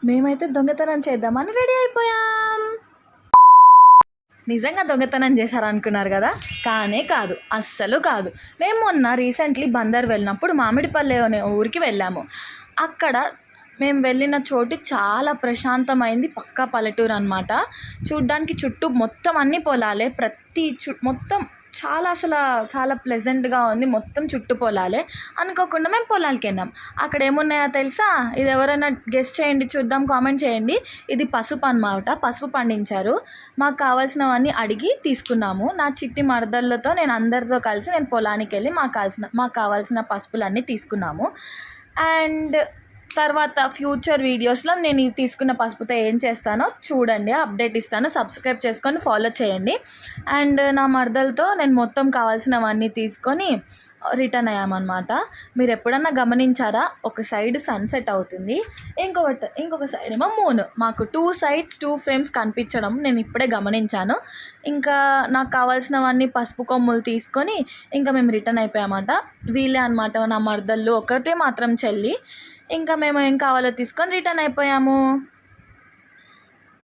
మేమైతే దొంగతనం చేద్దామని రెడీ అయిపోయాం. నిజంగా దొంగతనం చేశారనుకున్నారు కదా, కానే కాదు, అస్సలు కాదు. మేము మొన్న రీసెంట్లీ బందర్ వెళ్ళినప్పుడు మామిడిపల్లి అనే ఊరికి వెళ్ళాము. అక్కడ మేము వెళ్ళిన చోటు చాలా ప్రశాంతమైంది, పక్కా పల్లెటూరు అనమాట. చూడ్డానికి చుట్టూ మొత్తం అన్ని పొలాలే, మొత్తం చాలా ప్లెజెంట్గా ఉంది. మొత్తం చుట్టూ పొలాలే. అనుకోకుండా మేము పొలాలకి వెళ్ళాం. అక్కడ ఏమున్నాయో తెలుసా? ఇది ఎవరైనా గెస్ట్ చేయండి, చూద్దాం, కామెంట్ చేయండి. ఇది పసుపు అన్నమాట. పసుపు పండించారు. మాకు కావాల్సినవన్నీ అడిగి తీసుకున్నాము. నా చిట్టి మరదళ్ళతో అందరితో కలిసి నేను పొలానికి వెళ్ళి మాకు కావాల్సిన పసుపులన్నీ తీసుకున్నాము. అండ్ తర్వాత ఫ్యూచర్ వీడియోస్లో నేను తీసుకున్న పసుపుతో ఏం చేస్తానో చూడండి, అప్డేట్ ఇస్తాను. సబ్స్క్రైబ్ చేసుకొని ఫాలో చేయండి. అండ్ నా మరదలతో నేను మొత్తం కావాల్సినవన్నీ తీసుకొని రిటర్న్ అయ్యామన్నమాట. మీరు ఎప్పుడన్నా గమనించారా? ఒక సైడ్ సన్సెట్ అవుతుంది, ఇంకొక సైడ్ ఏమో మూన్. మాకు 2 sides 2 frames కనిపించడం నేను ఇప్పుడే గమనించాను. ఇంకా నాకు కావాల్సినవన్నీ పసుపు కొమ్ములు తీసుకొని ఇంకా మేము రిటర్న్ అయిపోయామన్నమాట. వీళ్ళే అనమాట నా మరదళ్ళు, ఒకటే మాత్రం చెల్లి. ఇంకా మేము ఏం కావాలో తీసుకొని రిటర్న్ అయిపోయాము.